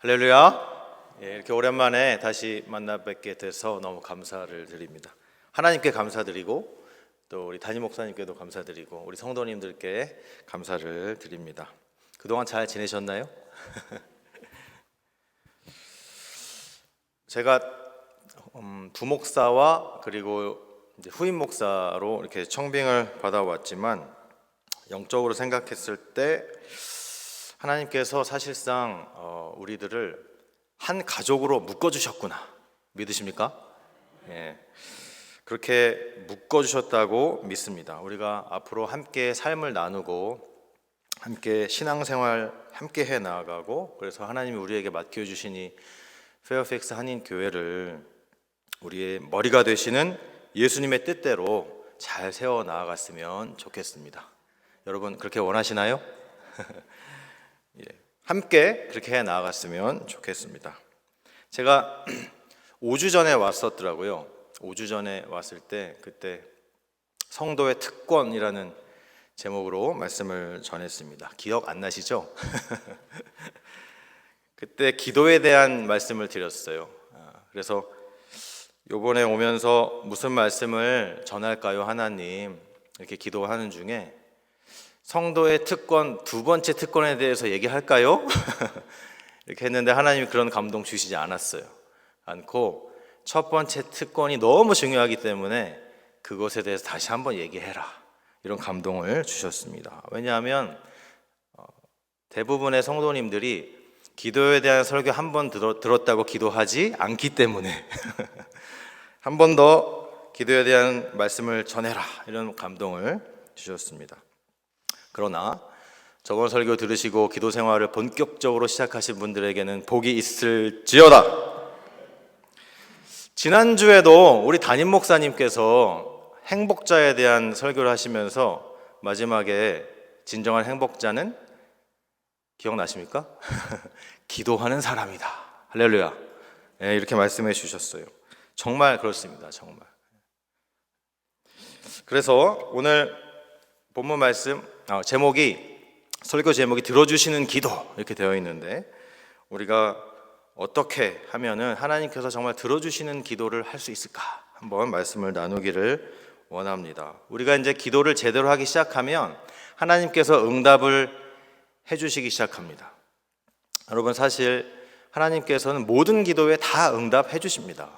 할렐루야. 이렇게 오랜만에 다시 만나 뵙게 돼서 너무 감사를 드립니다. 하나님께 감사드리고 또 우리 담임 목사님께도 감사드리고 우리 성도님들께 감사를 드립니다. 그동안 잘 지내셨나요? 제가 부목사와 그리고 이제 후임 목사로 이렇게 청빙을 받아왔지만 영적으로 생각했을 때 하나님께서 사실상 우리들을 한 가족으로 묶어주셨구나. 믿으십니까? 예, 그렇게 묶어주셨다고 믿습니다. 우리가 앞으로 함께 삶을 나누고 함께 신앙생활 함께 해 나아가고, 그래서 하나님이 우리에게 맡겨주신 이 페어팩스 한인교회를 우리의 머리가 되시는 예수님의 뜻대로 잘 세워 나아갔으면 좋겠습니다. 여러분 그렇게 원하시나요? 함께 그렇게 해 나아갔으면 좋겠습니다. 제가 5주 전에 왔었더라고요. 5주 전에 왔을 때 그때 성도의 특권이라는 제목으로 말씀을 전했습니다. 기억 안 나시죠? 그때 기도에 대한 말씀을 드렸어요. 그래서 요번에 오면서 무슨 말씀을 전할까요, 하나님? 이렇게 기도하는 중에 성도의 특권, 두 번째 특권에 대해서 얘기할까요? 이렇게 했는데 하나님이 그런 감동 주시지 않고 첫 번째 특권이 너무 중요하기 때문에 그것에 대해서 다시 한번 얘기해라, 이런 감동을 주셨습니다. 왜냐하면 대부분의 성도님들이 기도에 대한 설교 한 번 들었다고 기도하지 않기 때문에 한 번 더 기도에 대한 말씀을 전해라, 이런 감동을 주셨습니다. 그러나 저번 설교 들으시고 기도 생활을 본격적으로 시작하신 분들에게는 복이 있을지어다. 지난주에도 우리 담임 목사님께서 행복자에 대한 설교를 하시면서 마지막에 진정한 행복자는 기억나십니까? 기도하는 사람이다. 할렐루야. 네, 이렇게 말씀해 주셨어요. 정말 그렇습니다. 정말. 그래서 오늘 본문 말씀 설교 제목이 들어주시는 기도, 이렇게 되어 있는데 우리가 어떻게 하면은 하나님께서 정말 들어주시는 기도를 할 수 있을까, 한번 말씀을 나누기를 원합니다. 우리가 이제 기도를 제대로 하기 시작하면 하나님께서 응답을 해주시기 시작합니다. 여러분, 사실 하나님께서는 모든 기도에 다 응답해 주십니다.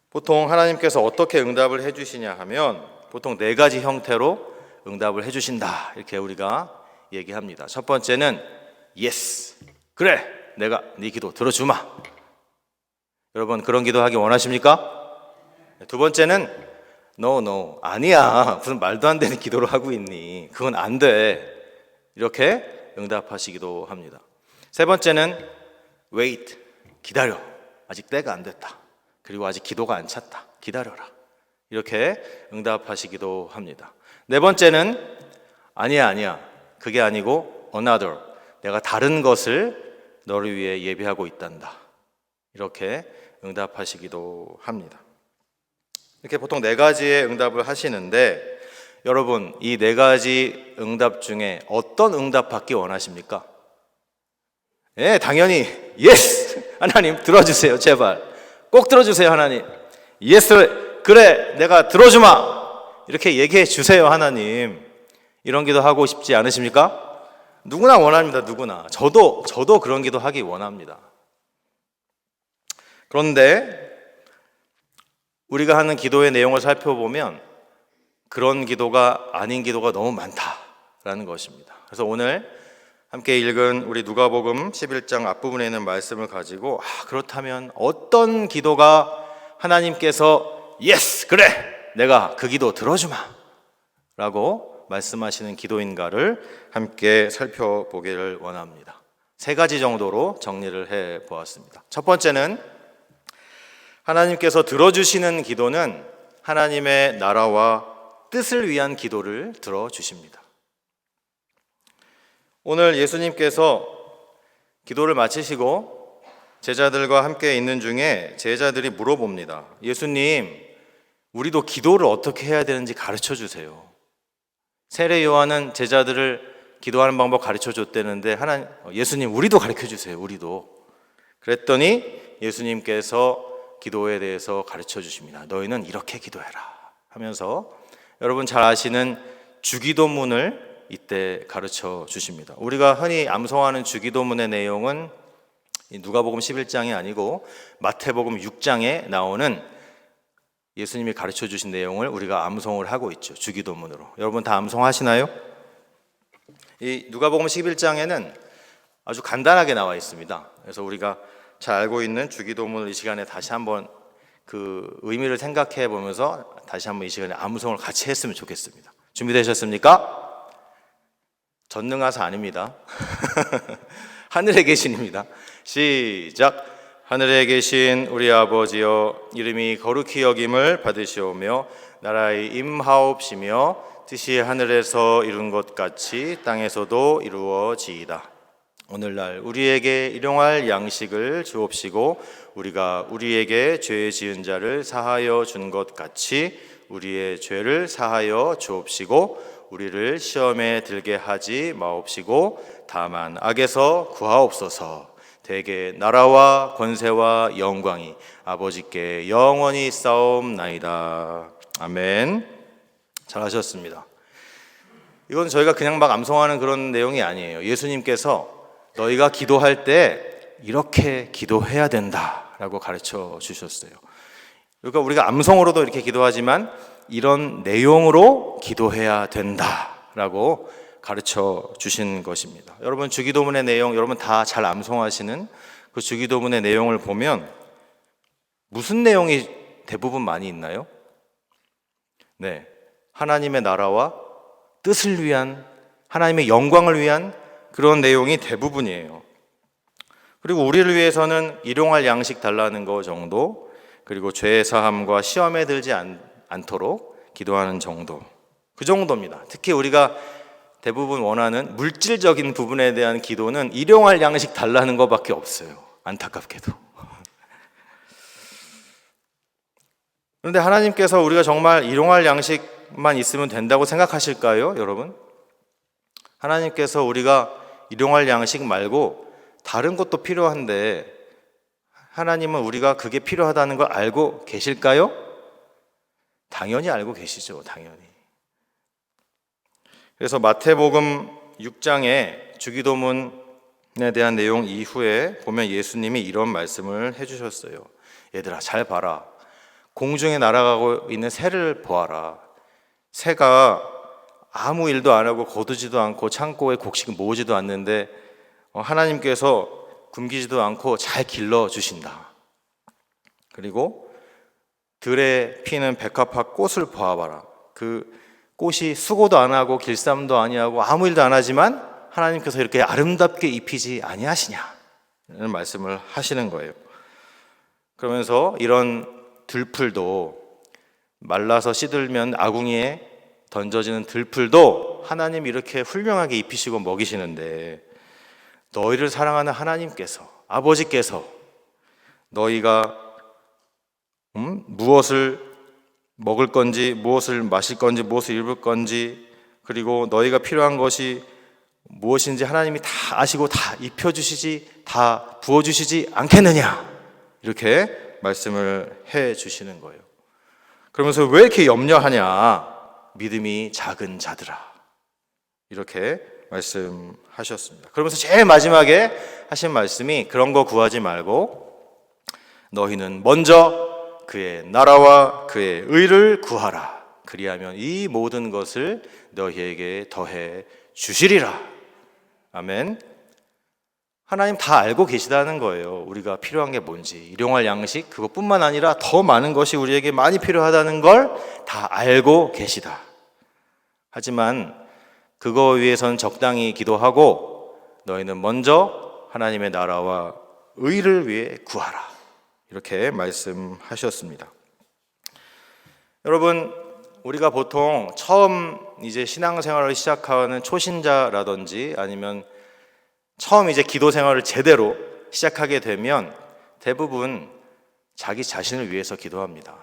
보통 하나님께서 어떻게 응답을 해주시냐 하면 보통 4가지 형태로 응답을 해주신다, 이렇게 우리가 얘기합니다. 첫 번째는 yes, 그래, 내가 네 기도 들어주마. 여러분 그런 기도하기 원하십니까? 두 번째는 no, 아니야, 무슨 말도 안 되는 기도를 하고 있니, 그건 안 돼, 이렇게 응답하시기도 합니다. 세 번째는 wait, 기다려, 아직 때가 안 됐다, 그리고 아직 기도가 안 찼다, 기다려라, 이렇게 응답하시기도 합니다. 네 번째는 아니야, 그게 아니고 another, 내가 다른 것을 너를 위해 예비하고 있단다, 이렇게 응답하시기도 합니다. 이렇게 보통 4가지의 응답을 하시는데 여러분, 이 4가지 응답 중에 어떤 응답 받기 원하십니까? 네, 당연히 yes, 하나님 들어주세요, 제발 꼭 들어주세요, 하나님. yes, 그래, 내가 들어주마, 이렇게 얘기해 주세요, 하나님. 이런 기도 하고 싶지 않으십니까? 누구나 원합니다. 누구나. 저도 그런 기도 하기 원합니다. 그런데 우리가 하는 기도의 내용을 살펴보면 그런 기도가 아닌 기도가 너무 많다라는 것입니다. 그래서 오늘 함께 읽은 우리 누가복음 11장 앞부분에 있는 말씀을 가지고 그렇다면 어떤 기도가 하나님께서 yes, 그래, 내가 그 기도 들어주마 라고 말씀하시는 기도인가를 함께 살펴보기를 원합니다. 3가지 정도로 정리를 해보았습니다. 첫 번째는 하나님께서 들어주시는 기도는 하나님의 나라와 뜻을 위한 기도를 들어주십니다. 오늘 예수님께서 기도를 마치시고 제자들과 함께 있는 중에 제자들이 물어봅니다. 예수님, 우리도 기도를 어떻게 해야 되는지 가르쳐 주세요. 세례 요한은 제자들을 기도하는 방법 가르쳐 줬다는데 예수님, 우리도 가르쳐 주세요. 우리도. 그랬더니 예수님께서 기도에 대해서 가르쳐 주십니다. 너희는 이렇게 기도해라 하면서 여러분 잘 아시는 주기도문을 이때 가르쳐 주십니다. 우리가 흔히 암송하는 주기도문의 내용은 누가복음 11장이 아니고 마태복음 6장에 나오는 예수님이 가르쳐 주신 내용을 우리가 암송을 하고 있죠. 주기도문으로. 여러분 다 암송하시나요? 이 누가복음 11장에는 아주 간단하게 나와 있습니다. 그래서 우리가 잘 알고 있는 주기도문을 이 시간에 다시 한번 그 의미를 생각해 보면서 다시 한번 이 시간에 암송을 같이 했으면 좋겠습니다. 준비되셨습니까? 전능하사 아닙니다. 하늘에 계신입니다. 시작. 하늘에 계신 우리 아버지여, 이름이 거룩히 여김을 받으시오며 나라의 임하옵시며 뜻이 하늘에서 이룬 것 같이 땅에서도 이루어지이다. 오늘날 우리에게 일용할 양식을 주옵시고 우리가 우리에게 죄 지은 자를 사하여 준 것 같이 우리의 죄를 사하여 주옵시고 우리를 시험에 들게 하지 마옵시고 다만 악에서 구하옵소서. 대개 나라와 권세와 영광이 아버지께 영원히 싸움나이다. 아멘. 잘하셨습니다. 이건 저희가 그냥 막 암송하는 그런 내용이 아니에요. 예수님께서 너희가 기도할 때 이렇게 기도해야 된다라고 가르쳐 주셨어요. 그러니까 우리가 암송으로도 이렇게 기도하지만 이런 내용으로 기도해야 된다라고 가르쳐 주신 것입니다. 여러분 주기도문의 내용, 여러분 다 잘 암송하시는 그 주기도문의 내용을 보면 무슨 내용이 대부분 많이 있나요? 네, 하나님의 나라와 뜻을 위한, 하나님의 영광을 위한 그런 내용이 대부분이에요. 그리고 우리를 위해서는 일용할 양식 달라는 거 정도, 그리고 죄 사함과 시험에 들지 않도록 기도하는 정도, 그 정도입니다. 특히 우리가 대부분 원하는 물질적인 부분에 대한 기도는 일용할 양식 달라는 것밖에 없어요. 안타깝게도. 그런데 하나님께서 우리가 정말 일용할 양식만 있으면 된다고 생각하실까요, 여러분? 하나님께서 우리가 일용할 양식 말고 다른 것도 필요한데 하나님은 우리가 그게 필요하다는 걸 알고 계실까요? 당연히 알고 계시죠, 당연히. 그래서 마태복음 6장에 주기도문에 대한 내용 이후에 보면 예수님이 이런 말씀을 해주셨어요. 얘들아 잘 봐라. 공중에 날아가고 있는 새를 보아라. 새가 아무 일도 안 하고 거두지도 않고 창고에 곡식 모으지도 않는데 하나님께서 굶기지도 않고 잘 길러주신다. 그리고 들에 피는 백합화 꽃을 보아봐라. 그 꽃이 수고도 안 하고 길쌈도 아니하고 아무 일도 안 하지만 하나님께서 이렇게 아름답게 입히지 아니하시냐 라는 말씀을 하시는 거예요. 그러면서 이런 들풀도 말라서 시들면 아궁이에 던져지는 들풀도 하나님 이렇게 훌륭하게 입히시고 먹이시는데 너희를 사랑하는 하나님께서, 아버지께서 너희가 무엇을 먹을 건지, 무엇을 마실 건지, 무엇을 입을 건지, 그리고 너희가 필요한 것이 무엇인지 하나님이 다 아시고 다 입혀주시지, 다 부어주시지 않겠느냐, 이렇게 말씀을 해 주시는 거예요. 그러면서 왜 이렇게 염려하냐, 믿음이 작은 자들아, 이렇게 말씀하셨습니다. 그러면서 제일 마지막에 하신 말씀이 그런 거 구하지 말고 너희는 먼저 그의 나라와 그의 의를 구하라. 그리하면 이 모든 것을 너희에게 더해 주시리라. 아멘. 하나님 다 알고 계시다는 거예요. 우리가 필요한 게 뭔지, 일용할 양식 그것뿐만 아니라 더 많은 것이 우리에게 많이 필요하다는 걸 다 알고 계시다. 하지만 그거 위해서는 적당히 기도하고 너희는 먼저 하나님의 나라와 의를 위해 구하라. 이렇게 말씀하셨습니다. 여러분, 우리가 보통 처음 이제 신앙생활을 시작하는 초신자라든지 아니면 처음 이제 기도 생활을 제대로 시작하게 되면 대부분 자기 자신을 위해서 기도합니다.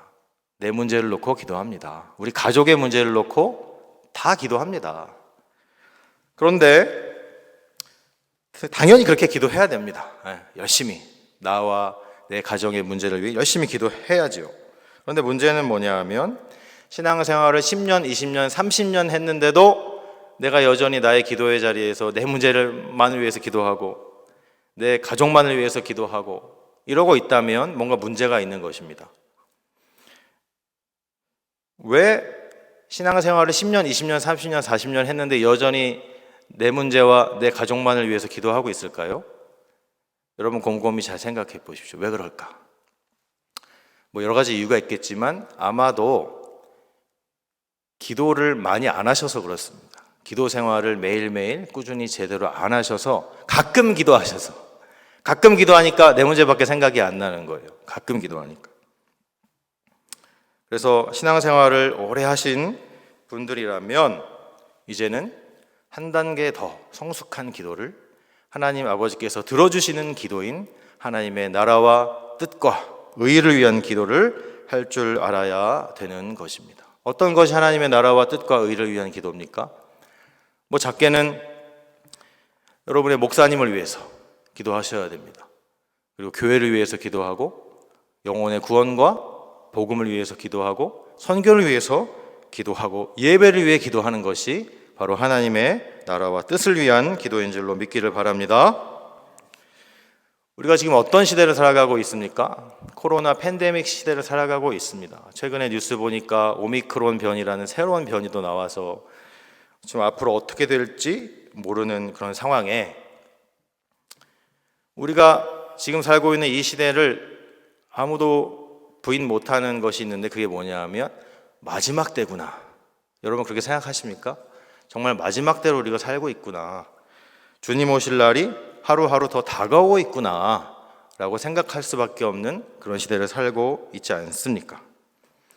내 문제를 놓고 기도합니다. 우리 가족의 문제를 놓고 다 기도합니다. 그런데 당연히 그렇게 기도해야 됩니다. 열심히. 나와 내 가정의 문제를 위해 열심히 기도해야지요. 그런데 문제는 뭐냐 하면 신앙생활을 10년, 20년, 30년 했는데도 내가 여전히 나의 기도의 자리에서 내 문제만을 위해서 기도하고 내 가족만을 위해서 기도하고 이러고 있다면 뭔가 문제가 있는 것입니다. 왜 신앙생활을 10년, 20년, 30년, 40년 했는데 여전히 내 문제와 내 가족만을 위해서 기도하고 있을까요? 여러분 곰곰이 잘 생각해 보십시오. 왜 그럴까? 뭐 여러 가지 이유가 있겠지만 아마도 기도를 많이 안 하셔서 그렇습니다. 기도 생활을 매일매일 꾸준히 제대로 안 하셔서 가끔 기도하니까 내 문제밖에 생각이 안 나는 거예요. 가끔 기도하니까. 그래서 신앙생활을 오래 하신 분들이라면 이제는 한 단계 더 성숙한 기도를 하나님 아버지께서 들어주시는 기도인 하나님의 나라와 뜻과 의를 위한 기도를 할 줄 알아야 되는 것입니다. 어떤 것이 하나님의 나라와 뜻과 의를 위한 기도입니까? 뭐 작게는 여러분의 목사님을 위해서 기도하셔야 됩니다. 그리고 교회를 위해서 기도하고 영혼의 구원과 복음을 위해서 기도하고 선교를 위해서 기도하고 예배를 위해 기도하는 것이 바로 하나님의 나라와 뜻을 위한 기도인 줄로 믿기를 바랍니다. 우리가 지금 어떤 시대를 살아가고 있습니까? 코로나 팬데믹 시대를 살아가고 있습니다. 최근에 뉴스 보니까 오미크론 변이라는 새로운 변이도 나와서 지금 앞으로 어떻게 될지 모르는 그런 상황에 우리가 지금 살고 있는 이 시대를 아무도 부인 못하는 것이 있는데 그게 뭐냐 하면 마지막 때구나. 여러분 그렇게 생각하십니까? 정말 마지막 때로 우리가 살고 있구나. 주님 오실 날이 하루하루 더 다가오고 있구나 라고 생각할 수밖에 없는 그런 시대를 살고 있지 않습니까?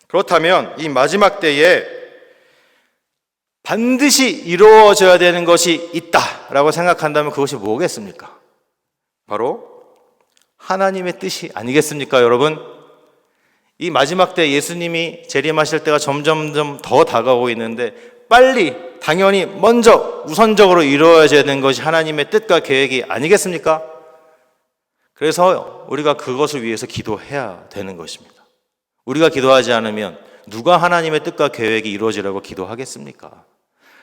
그렇다면 이 마지막 때에 반드시 이루어져야 되는 것이 있다라고 생각한다면 그것이 뭐겠습니까? 바로 하나님의 뜻이 아니겠습니까, 여러분? 이 마지막 때 예수님이 재림하실 때가 점점점 더 다가오고 있는데 빨리 당연히 먼저 우선적으로 이루어져야 되는 것이 하나님의 뜻과 계획이 아니겠습니까? 그래서 우리가 그것을 위해서 기도해야 되는 것입니다. 우리가 기도하지 않으면 누가 하나님의 뜻과 계획이 이루어지라고 기도하겠습니까?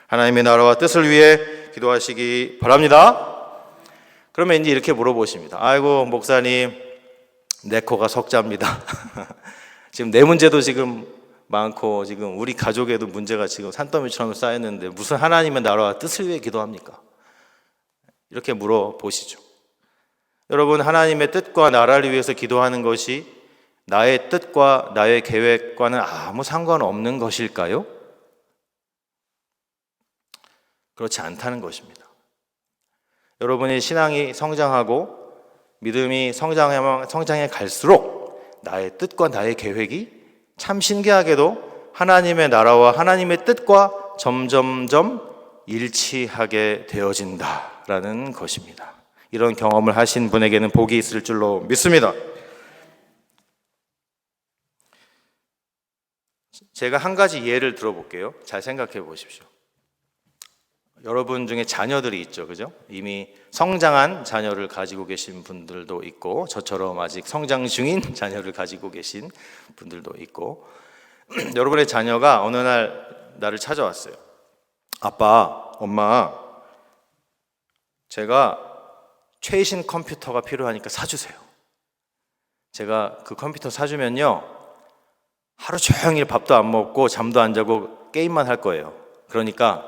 하나님의 나라와 뜻을 위해 기도하시기 바랍니다. 그러면 이제 이렇게 물어보십니다. 아이고 목사님 내 코가 석자입니다. 지금 내 문제도 지금 많고 지금 우리 가족에도 문제가 지금 산더미처럼 쌓였는데 무슨 하나님의 나라와 뜻을 위해 기도합니까? 이렇게 물어보시죠. 여러분 하나님의 뜻과 나라를 위해서 기도하는 것이 나의 뜻과 나의 계획과는 아무 상관없는 것일까요? 그렇지 않다는 것입니다. 여러분의 신앙이 성장하고 믿음이 성장해 갈수록 나의 뜻과 나의 계획이 참 신기하게도 하나님의 나라와 하나님의 뜻과 점점점 일치하게 되어진다라는 것입니다. 이런 경험을 하신 분에게는 복이 있을 줄로 믿습니다. 제가 한 가지 예를 들어볼게요. 잘 생각해 보십시오. 여러분 중에 자녀들이 있죠, 그죠? 이미 성장한 자녀를 가지고 계신 분들도 있고, 저처럼 아직 성장 중인 자녀를 가지고 계신 분들도 있고, 여러분의 자녀가 어느 날 나를 찾아왔어요. 아빠, 엄마, 제가 최신 컴퓨터가 필요하니까 사주세요. 제가 그 컴퓨터 사주면요, 하루 종일 밥도 안 먹고 잠도 안 자고 게임만 할 거예요. 그러니까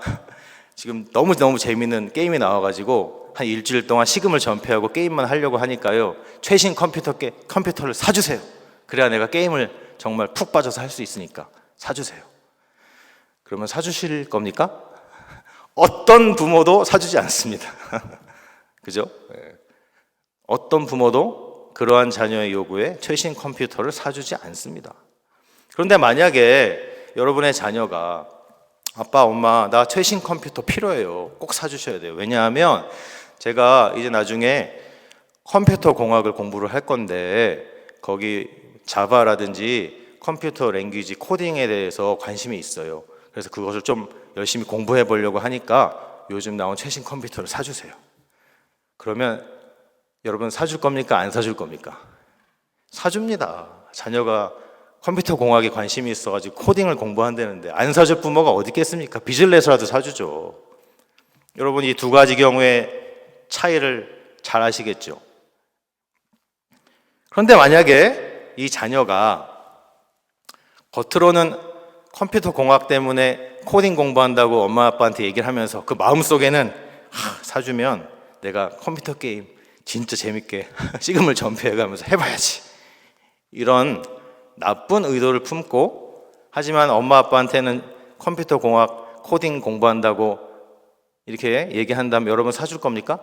지금 너무 재밌는 게임이 나와가지고 한 일주일 동안 식음을 전폐하고 게임만 하려고 하니까요, 최신 컴퓨터를 사주세요. 그래야 내가 게임을 정말 푹 빠져서 할 수 있으니까 사주세요. 그러면 사주실 겁니까? 어떤 부모도 사주지 않습니다. 그죠? 어떤 부모도 그러한 자녀의 요구에 최신 컴퓨터를 사주지 않습니다. 그런데 만약에 여러분의 자녀가 아빠, 엄마, 나 최신 컴퓨터 필요해요. 꼭 사주셔야 돼요. 왜냐하면 제가 이제 나중에 컴퓨터 공학을 공부를 할 건데 거기 자바라든지 컴퓨터 랭귀지 코딩에 대해서 관심이 있어요. 그래서 그것을 좀 열심히 공부해 보려고 하니까 요즘 나온 최신 컴퓨터를 사주세요. 그러면 여러분 사줄 겁니까? 안 사줄 겁니까? 사줍니다. 자녀가 컴퓨터 공학에 관심이 있어가지고 코딩을 공부한다는데 안 사줄 부모가 어디 있겠습니까? 빚을 내서라도 사주죠. 여러분 이 두 가지 경우의 차이를 잘 아시겠죠? 그런데 만약에 이 자녀가 겉으로는 컴퓨터 공학 때문에 코딩 공부한다고 엄마 아빠한테 얘기를 하면서 그 마음속에는 사주면 내가 컴퓨터 게임 진짜 재밌게 시금을 전폐해가면서 해봐야지, 이런 나쁜 의도를 품고, 하지만 엄마 아빠한테는 컴퓨터 공학 코딩 공부한다고 이렇게 얘기한다면 여러분 사줄 겁니까?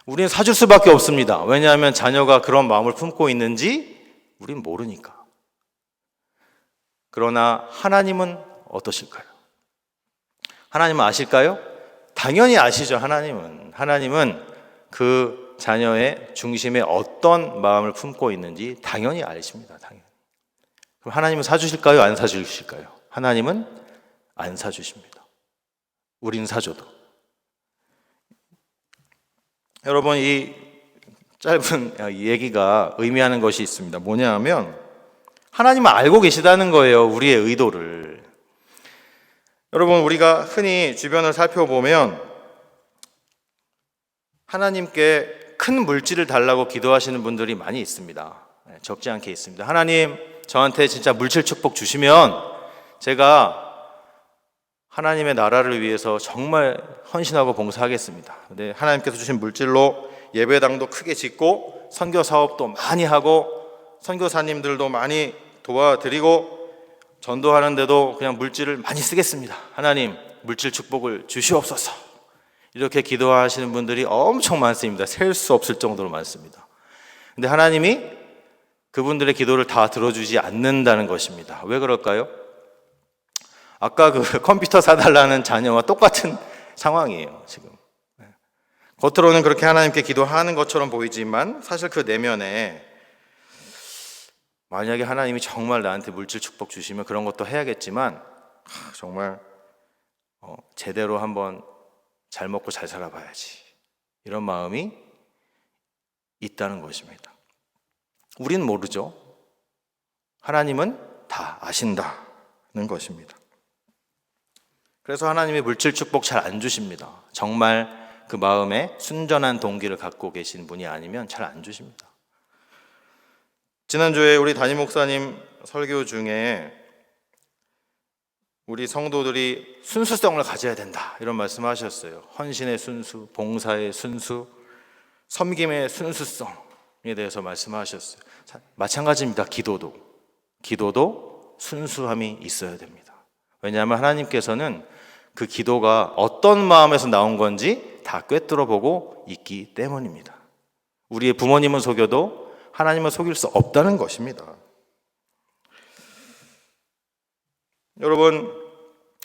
우리는 사줄 수밖에 없습니다. 왜냐하면 자녀가 그런 마음을 품고 있는지 우린 모르니까. 그러나 하나님은 어떠실까요? 하나님은 아실까요? 당연히 아시죠. 하나님은 그 자녀의 중심에 어떤 마음을 품고 있는지 당연히 아십니다. 당연히. 그럼 하나님은 사주실까요? 안 사주실까요? 하나님은 안 사주십니다. 우린 사줘도. 여러분 이 짧은 얘기가 의미하는 것이 있습니다. 뭐냐 하면 하나님은 알고 계시다는 거예요. 우리의 의도를. 여러분 우리가 흔히 주변을 살펴보면 하나님께 큰 물질을 달라고 기도하시는 분들이 많이 있습니다. 적지 않게 있습니다. 하나님 저한테 진짜 물질 축복 주시면 제가 하나님의 나라를 위해서 정말 헌신하고 봉사하겠습니다. 근데 하나님께서 주신 물질로 예배당도 크게 짓고 선교 사업도 많이 하고 선교사님들도 많이 도와드리고 전도하는데도 그냥 물질을 많이 쓰겠습니다. 하나님 물질 축복을 주시옵소서. 이렇게 기도하시는 분들이 엄청 많습니다. 셀 수 없을 정도로 많습니다. 근데 하나님이 그분들의 기도를 다 들어주지 않는다는 것입니다. 왜 그럴까요? 아까 그 컴퓨터 사달라는 자녀와 똑같은 상황이에요, 지금. 겉으로는 그렇게 하나님께 기도하는 것처럼 보이지만 사실 그 내면에 만약에 하나님이 정말 나한테 물질 축복 주시면 그런 것도 해야겠지만 정말 제대로 한번 잘 먹고 잘 살아봐야지, 이런 마음이 있다는 것입니다. 우린 모르죠. 하나님은 다 아신다는 것입니다. 그래서 하나님이 물질 축복 잘 안 주십니다. 정말 그 마음에 순전한 동기를 갖고 계신 분이 아니면 잘 안 주십니다. 지난주에 우리 담임 목사님 설교 중에 우리 성도들이 순수성을 가져야 된다, 이런 말씀하셨어요. 헌신의 순수, 봉사의 순수, 섬김의 순수성에 대해서 말씀하셨어요. 마찬가지입니다. 기도도 순수함이 있어야 됩니다. 왜냐하면 하나님께서는 그 기도가 어떤 마음에서 나온 건지 다 꿰뚫어 보고 있기 때문입니다. 우리의 부모님은 속여도 하나님은 속일 수 없다는 것입니다. 여러분,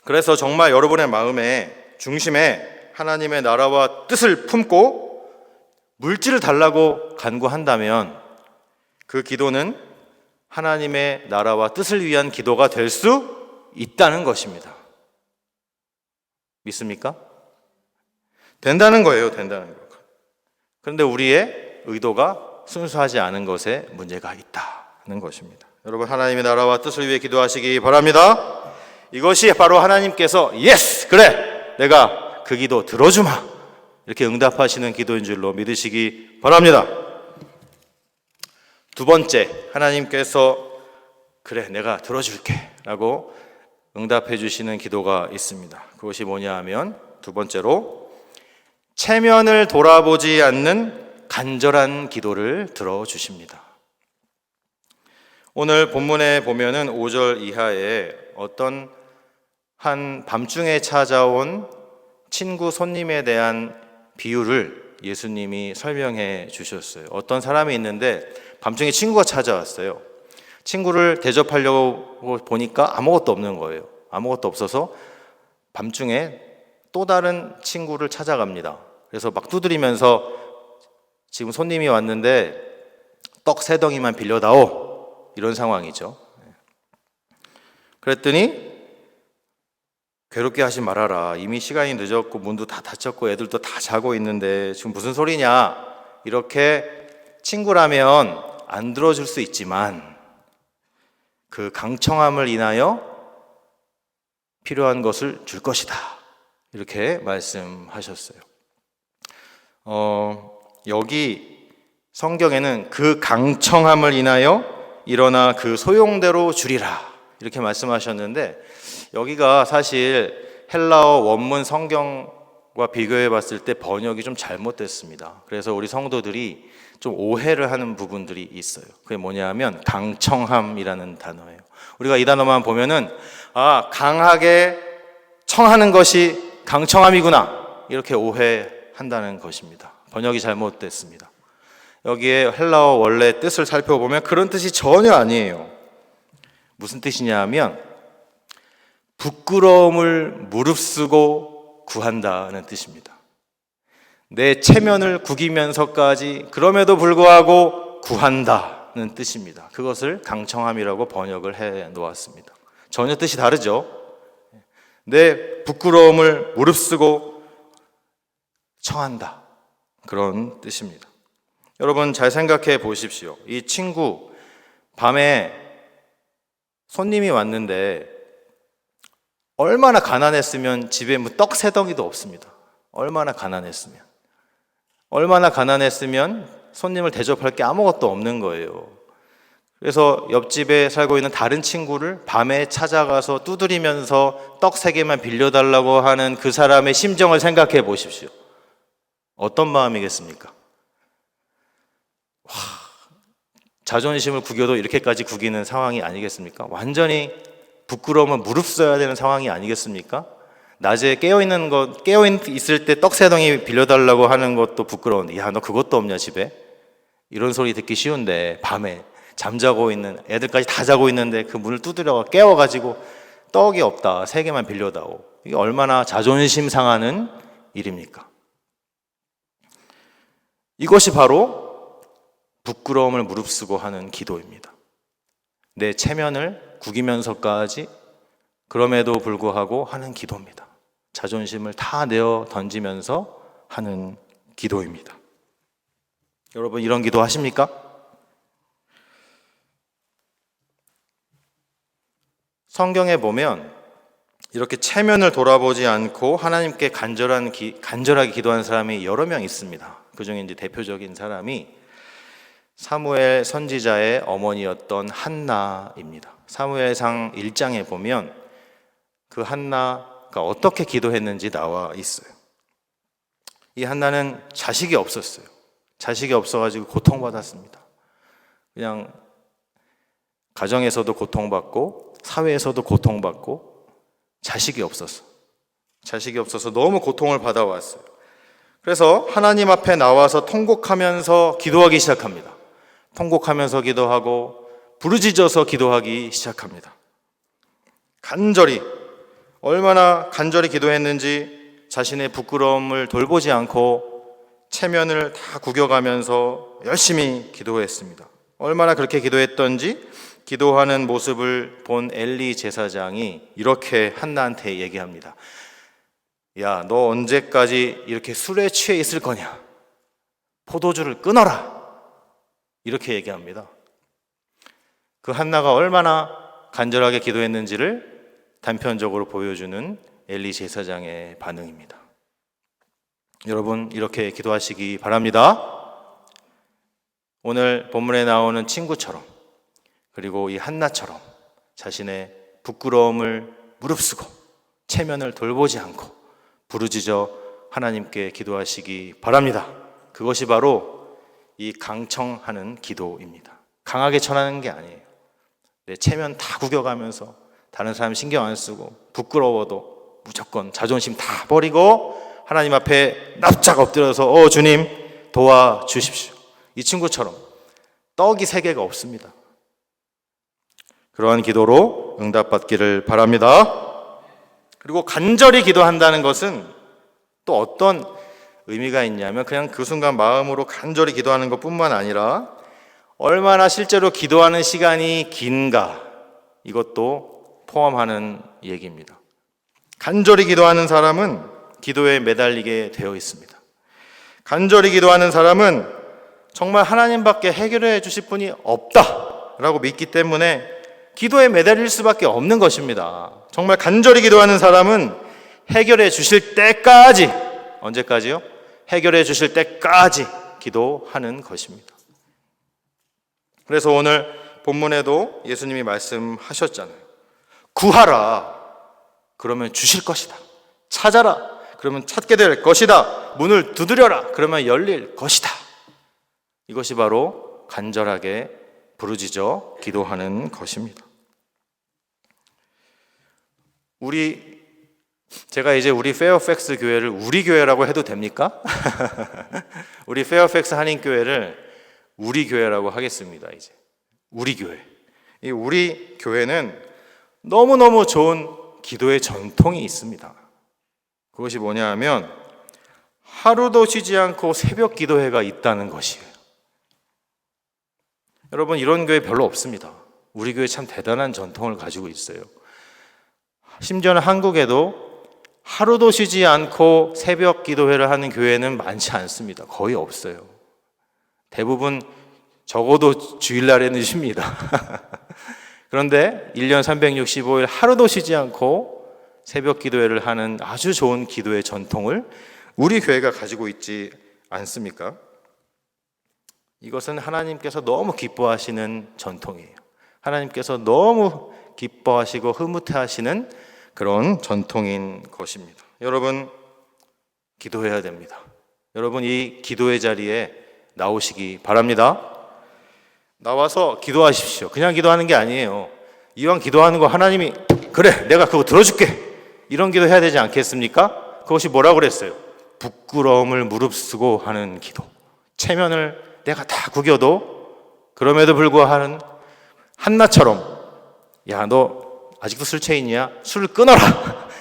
그래서 정말 여러분의 마음의 중심에 하나님의 나라와 뜻을 품고 물질을 달라고 간구한다면 그 기도는 하나님의 나라와 뜻을 위한 기도가 될 수 있다는 것입니다. 믿습니까? 된다는 거예요. 된다는 거. 그런데 우리의 의도가 순수하지 않은 것에 문제가 있다는 것입니다. 여러분 하나님의 나라와 뜻을 위해 기도하시기 바랍니다. 이것이 바로 하나님께서 예스! 그래! 내가 그 기도 들어주마! 이렇게 응답하시는 기도인 줄로 믿으시기 바랍니다. 두 번째, 하나님께서 그래 내가 들어줄게 라고 응답해 주시는 기도가 있습니다. 그것이 뭐냐 하면 두 번째로 체면을 돌아보지 않는 간절한 기도를 들어주십니다. 오늘 본문에 보면은 5절 이하에 어떤 한 밤중에 찾아온 친구 손님에 대한 비유를 예수님이 설명해 주셨어요. 어떤 사람이 있는데 밤중에 친구가 찾아왔어요. 친구를 대접하려고 보니까 아무것도 없는 거예요. 아무것도 없어서 밤중에 또 다른 친구를 찾아갑니다. 그래서 막 두드리면서 지금 손님이 왔는데 떡 3덩이만 빌려다오, 이런 상황이죠. 그랬더니 괴롭게 하지 말아라. 이미 시간이 늦었고 문도 다 닫혔고 애들도 다 자고 있는데 지금 무슨 소리냐, 이렇게 친구라면 안 들어줄 수 있지만 그 강청함을 인하여 필요한 것을 줄 것이다. 이렇게 말씀하셨어요. 여기 성경에는 그 강청함을 인하여 일어나 그 소용대로 주리라 이렇게 말씀하셨는데, 여기가 사실 헬라어 원문 성경과 비교해 봤을 때 번역이 좀 잘못됐습니다. 그래서 우리 성도들이 좀 오해를 하는 부분들이 있어요. 그게 뭐냐면 강청함이라는 단어예요. 우리가 이 단어만 보면은 강하게 청하는 것이 강청함이구나 이렇게 오해한다는 것입니다. 번역이 잘못됐습니다. 여기에 헬라어 원래 뜻을 살펴보면 그런 뜻이 전혀 아니에요. 무슨 뜻이냐 하면 부끄러움을 무릅쓰고 구한다는 뜻입니다. 내 체면을 구기면서까지 그럼에도 불구하고 구한다는 뜻입니다. 그것을 강청함이라고 번역을 해 놓았습니다. 전혀 뜻이 다르죠. 내 부끄러움을 무릅쓰고 청한다, 그런 뜻입니다. 여러분 잘 생각해 보십시오. 이 친구 밤에 손님이 왔는데 얼마나 가난했으면 집에 떡 세 덩이도 없습니다. 얼마나 가난했으면 손님을 대접할 게 아무것도 없는 거예요. 그래서 옆집에 살고 있는 다른 친구를 밤에 찾아가서 두드리면서 떡 3개만 빌려달라고 하는 그 사람의 심정을 생각해 보십시오. 어떤 마음이겠습니까? 자존심을 구겨도 이렇게까지 구기는 상황이 아니겠습니까? 완전히 부끄러우면 무릅써야 되는 상황이 아니겠습니까? 낮에 깨어있을 때 떡 3덩이 빌려달라고 하는 것도 부끄러운데, 야, 너 그것도 없냐 집에? 이런 소리 듣기 쉬운데 밤에 잠자고 있는 애들까지 다 자고 있는데 그 문을 두드려 깨워가지고 떡이 없다, 3개만 빌려다오. 이게 얼마나 자존심 상하는 일입니까? 이것이 바로 부끄러움을 무릅쓰고 하는 기도입니다. 내 체면을 구기면서까지 그럼에도 불구하고 하는 기도입니다. 자존심을 다 내어 던지면서 하는 기도입니다. 여러분 이런 기도 하십니까? 성경에 보면 이렇게 체면을 돌아보지 않고 하나님께 간절하게 기도한 사람이 여러 명 있습니다. 그 중에 이제 대표적인 사람이 사무엘 선지자의 어머니였던 한나입니다. 사무엘상 1장에 보면 그 한나가 어떻게 기도했는지 나와 있어요. 이 한나는 자식이 없었어요. 자식이 없어가지고 고통받았습니다. 그냥 가정에서도 고통받고 사회에서도 고통받고 자식이 없어서 너무 고통을 받아왔어요. 그래서 하나님 앞에 나와서 통곡하면서 기도하기 시작합니다. 통곡하면서 기도하고 부르짖어서 기도하기 시작합니다. 얼마나 간절히 기도했는지 자신의 부끄러움을 돌보지 않고 체면을 다 구겨가면서 열심히 기도했습니다. 얼마나 그렇게 기도했던지 기도하는 모습을 본 엘리 제사장이 이렇게 한나한테 얘기합니다. 야, 너 언제까지 이렇게 술에 취해 있을 거냐? 포도주를 끊어라! 이렇게 얘기합니다. 그 한나가 얼마나 간절하게 기도했는지를 단편적으로 보여주는 엘리 제사장의 반응입니다. 여러분 이렇게 기도하시기 바랍니다. 오늘 본문에 나오는 친구처럼, 그리고 이 한나처럼 자신의 부끄러움을 무릅쓰고 체면을 돌보지 않고 부르짖어 하나님께 기도하시기 바랍니다. 그것이 바로 이 강청하는 기도입니다. 강하게 전하는 게 아니에요. 내 체면 다 구겨가면서 다른 사람 신경 안 쓰고 부끄러워도 무조건 자존심 다 버리고 하나님 앞에 납작 엎드려서 주님 도와주십시오. 이 친구처럼 떡이 3개가 없습니다. 그러한 기도로 응답받기를 바랍니다. 그리고 간절히 기도한다는 것은 또 어떤 의미가 있냐면 그냥 그 순간 마음으로 간절히 기도하는 것뿐만 아니라 얼마나 실제로 기도하는 시간이 긴가, 이것도 포함하는 얘기입니다. 간절히 기도하는 사람은 기도에 매달리게 되어 있습니다. 간절히 기도하는 사람은 정말 하나님밖에 해결해 주실 분이 없다라고 믿기 때문에 기도에 매달릴 수밖에 없는 것입니다. 정말 간절히 기도하는 사람은 해결해 주실 때까지, 언제까지요? 해결해 주실 때까지 기도하는 것입니다. 그래서 오늘 본문에도 예수님이 말씀하셨잖아요. 구하라, 그러면 주실 것이다. 찾아라, 그러면 찾게 될 것이다. 문을 두드려라, 그러면 열릴 것이다. 이것이 바로 간절하게 부르짖어 기도하는 것입니다. 제가 이제 우리 페어팩스 교회를 우리 교회라고 해도 됩니까? 우리 페어팩스 한인교회를 우리 교회라고 하겠습니다. 이제 우리 교회. 이 우리 교회는 너무너무 좋은 기도의 전통이 있습니다. 그것이 뭐냐 하면 하루도 쉬지 않고 새벽 기도회가 있다는 것이에요. 여러분, 이런 교회 별로 없습니다. 우리 교회 참 대단한 전통을 가지고 있어요. 심지어는 한국에도 하루도 쉬지 않고 새벽 기도회를 하는 교회는 많지 않습니다. 거의 없어요. 대부분 적어도 주일날에는 쉽니다. 그런데 1년 365일 하루도 쉬지 않고 새벽 기도회를 하는 아주 좋은 기도의 전통을 우리 교회가 가지고 있지 않습니까? 이것은 하나님께서 너무 기뻐하시는 전통이에요. 하나님께서 너무 기뻐하시고 흐뭇해하시는 그런 전통인 것입니다. 여러분, 기도해야 됩니다. 여러분, 이 기도의 자리에 나오시기 바랍니다. 나와서 기도하십시오. 그냥 기도하는 게 아니에요. 이왕 기도하는 거 하나님이 그래, 내가 그거 들어줄게, 이런 기도 해야 되지 않겠습니까? 그것이 뭐라고 그랬어요? 부끄러움을 무릅쓰고 하는 기도. 체면을 내가 다 구겨도 그럼에도 불구하고 한나처럼, 야, 너 아직도 술 체인이야? 술을 끊어라,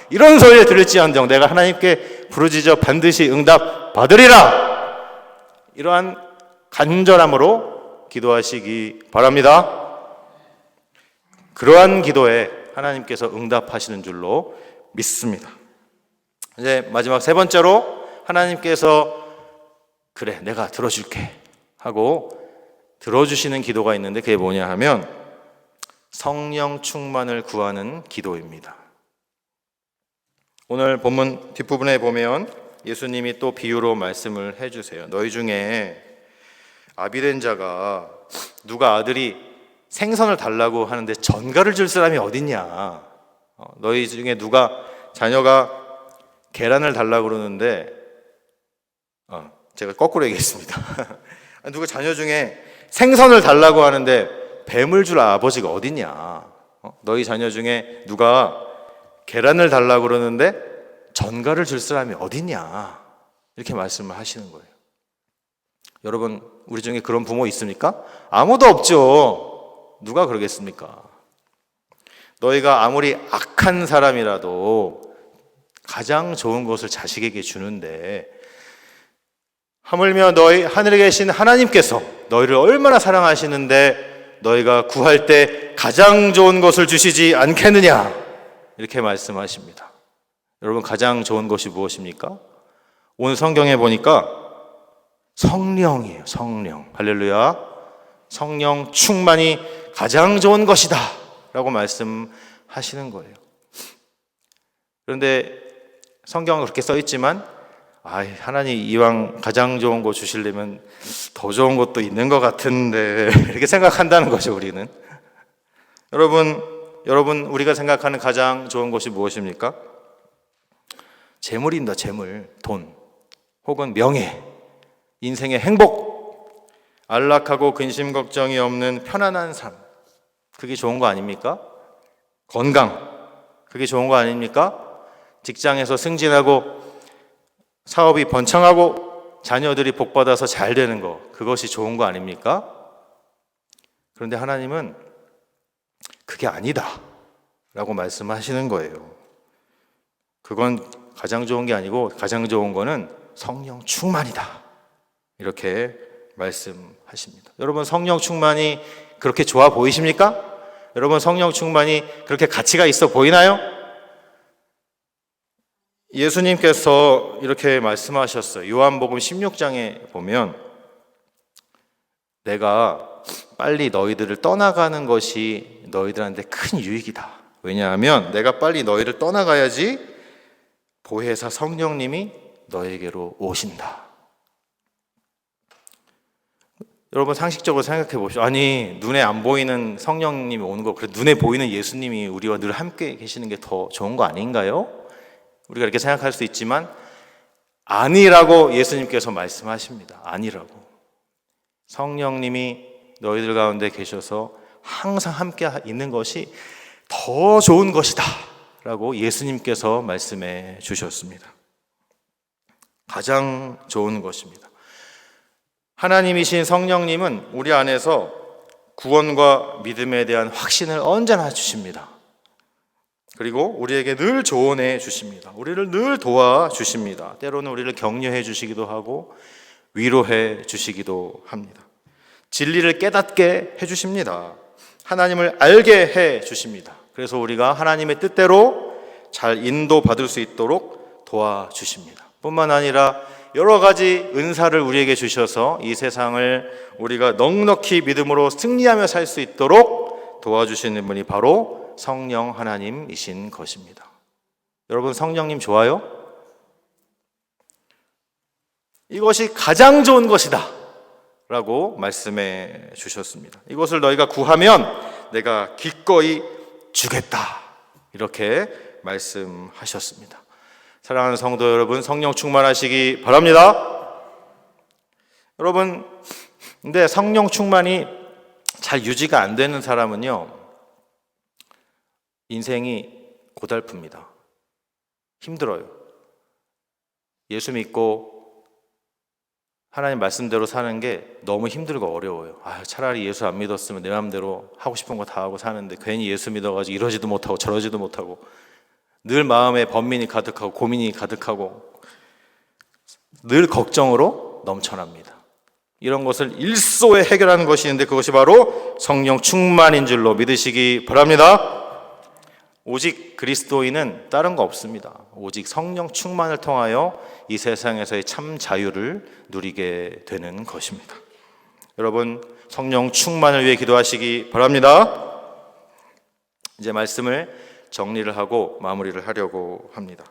이런 소리를 들을지언정 내가 하나님께 부르짖어 반드시 응답 받으리라. 이러한 간절함으로 기도하시기 바랍니다. 그러한 기도에 하나님께서 응답하시는 줄로 믿습니다. 이제 마지막 세 번째로 하나님께서 그래, 내가 들어줄게 하고 들어주시는 기도가 있는데 그게 뭐냐 하면 성령 충만을 구하는 기도입니다. 오늘 본문 뒷부분에 보면 예수님이 또 비유로 말씀을 해주세요. 너희 중에 아비된 자가 누가 아들이 생선을 달라고 하는데 전갈을 줄 사람이 어딨냐? 너희 중에 누가 자녀가 계란을 달라고 그러는데 제가 거꾸로 얘기했습니다. 누가 자녀 중에 생선을 달라고 하는데 뱀을 줄 아버지가 어딨냐? 너희 자녀 중에 누가 계란을 달라고 그러는데 전갈을 줄 사람이 어딨냐? 이렇게 말씀을 하시는 거예요. 여러분, 우리 중에 그런 부모 있습니까? 아무도 없죠. 누가 그러겠습니까? 너희가 아무리 악한 사람이라도 가장 좋은 것을 자식에게 주는데 하물며 너희 하늘에 계신 하나님께서 너희를 얼마나 사랑하시는데 너희가 구할 때 가장 좋은 것을 주시지 않겠느냐? 이렇게 말씀하십니다. 여러분, 가장 좋은 것이 무엇입니까? 오늘 성경에 보니까 성령이에요. 성령. 할렐루야. 성령 충만이 가장 좋은 것이다 라고 말씀하시는 거예요. 그런데 성경은 그렇게 써 있지만 하나님 이왕 가장 좋은 거 주시려면 더 좋은 것도 있는 것 같은데 이렇게 생각한다는 거죠. 우리는. 여러분 우리가 생각하는 가장 좋은 것이 무엇입니까? 재물입니다. 재물, 돈 혹은 명예, 인생의 행복, 안락하고 근심 걱정이 없는 편안한 삶, 그게 좋은 거 아닙니까? 건강, 그게 좋은 거 아닙니까? 직장에서 승진하고 사업이 번창하고 자녀들이 복받아서 잘 되는 거, 그것이 좋은 거 아닙니까? 그런데 하나님은 그게 아니다 라고 말씀하시는 거예요. 그건 가장 좋은 게 아니고 가장 좋은 거는 성령 충만이다, 이렇게 말씀하십니다. 여러분, 성령 충만이 그렇게 좋아 보이십니까? 여러분, 성령 충만이 그렇게 가치가 있어 보이나요? 예수님께서 이렇게 말씀하셨어요. 요한복음 16장에 보면 내가 빨리 너희들을 떠나가는 것이 너희들한테 큰 유익이다. 왜냐하면 내가 빨리 너희를 떠나가야지 보혜사 성령님이 너에게로 오신다. 여러분 상식적으로 생각해 보십시오. 아니 눈에 안 보이는 성령님이 오는 거, 그래 눈에 보이는 예수님이 우리와 늘 함께 계시는 게 더 좋은 거 아닌가요? 우리가 이렇게 생각할 수 있지만 아니라고 예수님께서 말씀하십니다. 아니라고. 성령님이 너희들 가운데 계셔서 항상 함께 있는 것이 더 좋은 것이다 라고 예수님께서 말씀해 주셨습니다. 가장 좋은 것입니다. 하나님이신 성령님은 우리 안에서 구원과 믿음에 대한 확신을 언제나 주십니다. 그리고 우리에게 늘 조언해 주십니다. 우리를 늘 도와주십니다. 때로는 우리를 격려해 주시기도 하고 위로해 주시기도 합니다. 진리를 깨닫게 해주십니다. 하나님을 알게 해주십니다. 그래서 우리가 하나님의 뜻대로 잘 인도받을 수 있도록 도와주십니다. 뿐만 아니라 여러 가지 은사를 우리에게 주셔서 이 세상을 우리가 넉넉히 믿음으로 승리하며 살 수 있도록 도와주시는 분이 바로 성령 하나님이신 것입니다. 여러분 성령님 좋아요? 이것이 가장 좋은 것이다 라고 말씀해 주셨습니다. 이것을 너희가 구하면 내가 기꺼이 주겠다 이렇게 말씀하셨습니다. 사랑하는 성도 여러분, 성령 충만하시기 바랍니다. 여러분, 근데 성령 충만이 잘 유지가 안 되는 사람은요, 인생이 고달픕니다. 힘들어요. 예수 믿고 하나님 말씀대로 사는 게 너무 힘들고 어려워요. 차라리 예수 안 믿었으면 내 마음대로 하고 싶은 거 다 하고 사는데 괜히 예수 믿어가지고 이러지도 못하고 저러지도 못하고 늘 마음에 번민이 가득하고 고민이 가득하고 늘 걱정으로 넘쳐납니다. 이런 것을 일소에 해결하는 것이 있는데 그것이 바로 성령 충만인 줄로 믿으시기 바랍니다. 오직 그리스도인은 다른 거 없습니다. 오직 성령 충만을 통하여 이 세상에서의 참 자유를 누리게 되는 것입니다. 여러분 성령 충만을 위해 기도하시기 바랍니다. 이제 말씀을 정리를 하고 마무리를 하려고 합니다.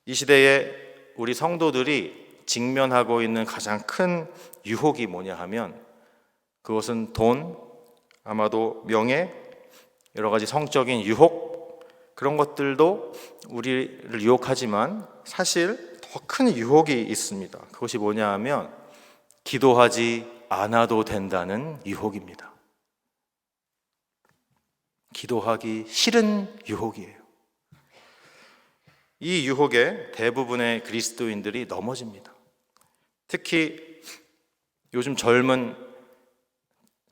이 시대에 우리 성도들이 직면하고 있는 가장 큰 유혹이 뭐냐 하면 그것은 돈, 아마도 명예, 여러 가지 성적인 유혹, 그런 것들도 우리를 유혹하지만 사실 더 큰 유혹이 있습니다. 그것이 뭐냐 하면 기도하지 않아도 된다는 유혹입니다. 기도하기 싫은 유혹이에요. 이 유혹에 대부분의 그리스도인들이 넘어집니다. 특히 요즘 젊은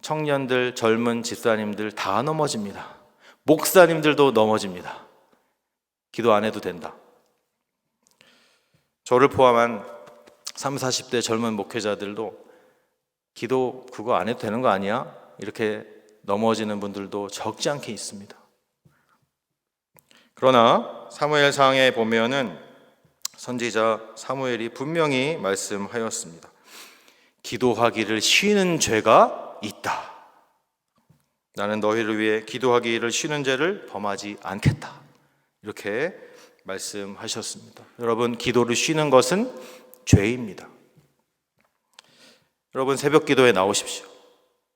청년들, 젊은 집사님들 다 넘어집니다. 목사님들도 넘어집니다. 기도 안 해도 된다. 저를 포함한 30, 40대 젊은 목회자들도 기도 그거 안 해도 되는 거 아니야? 이렇게 넘어지는 분들도 적지 않게 있습니다. 그러나 사무엘상에 보면은 선지자 사무엘이 분명히 말씀하였습니다. 기도하기를 쉬는 죄가 있다. 나는 너희를 위해 기도하기를 쉬는 죄를 범하지 않겠다. 이렇게 말씀하셨습니다. 여러분, 기도를 쉬는 것은 죄입니다. 여러분, 새벽 기도에 나오십시오.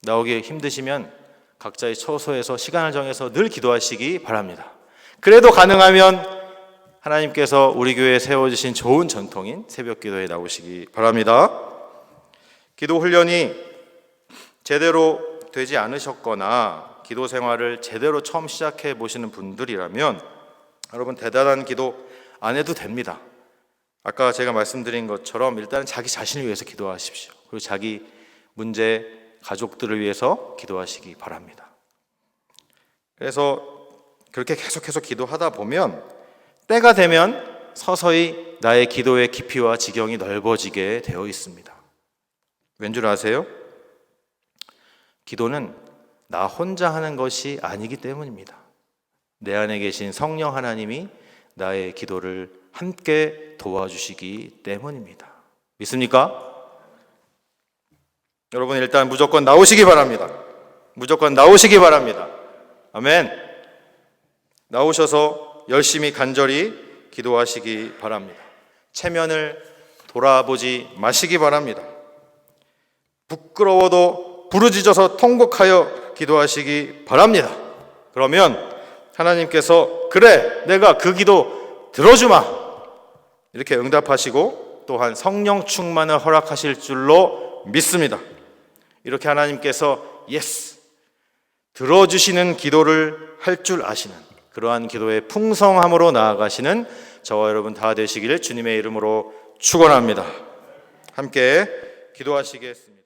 나오기 힘드시면 각자의 처소에서 시간을 정해서 늘 기도하시기 바랍니다. 그래도 가능하면 하나님께서 우리 교회에 세워주신 좋은 전통인 새벽 기도에 나오시기 바랍니다. 기도 훈련이 제대로 되지 않으셨거나 기도 생활을 제대로 처음 시작해 보시는 분들이라면 여러분 대단한 기도 안 해도 됩니다. 아까 제가 말씀드린 것처럼 일단 자기 자신을 위해서 기도하십시오. 그리고 자기 문제, 가족들을 위해서 기도하시기 바랍니다. 그래서 그렇게 계속해서 기도하다 보면 때가 되면 서서히 나의 기도의 깊이와 지경이 넓어지게 되어 있습니다. 왠 줄 아세요? 기도는 나 혼자 하는 것이 아니기 때문입니다. 내 안에 계신 성령 하나님이 나의 기도를 함께 도와주시기 때문입니다. 믿습니까? 여러분 일단 무조건 나오시기 바랍니다. 무조건 나오시기 바랍니다. 아멘. 나오셔서 열심히 간절히 기도하시기 바랍니다. 체면을 돌아보지 마시기 바랍니다. 부끄러워도 부르짖어서 통곡하여 기도하시기 바랍니다. 그러면 하나님께서 그래 내가 그 기도 들어주마 이렇게 응답하시고 또한 성령 충만을 허락하실 줄로 믿습니다. 이렇게 하나님께서 예스 들어주시는 기도를 할 줄 아시는 그러한 기도의 풍성함으로 나아가시는 저와 여러분 다 되시기를 주님의 이름으로 축원합니다. 함께 기도하시겠습니다.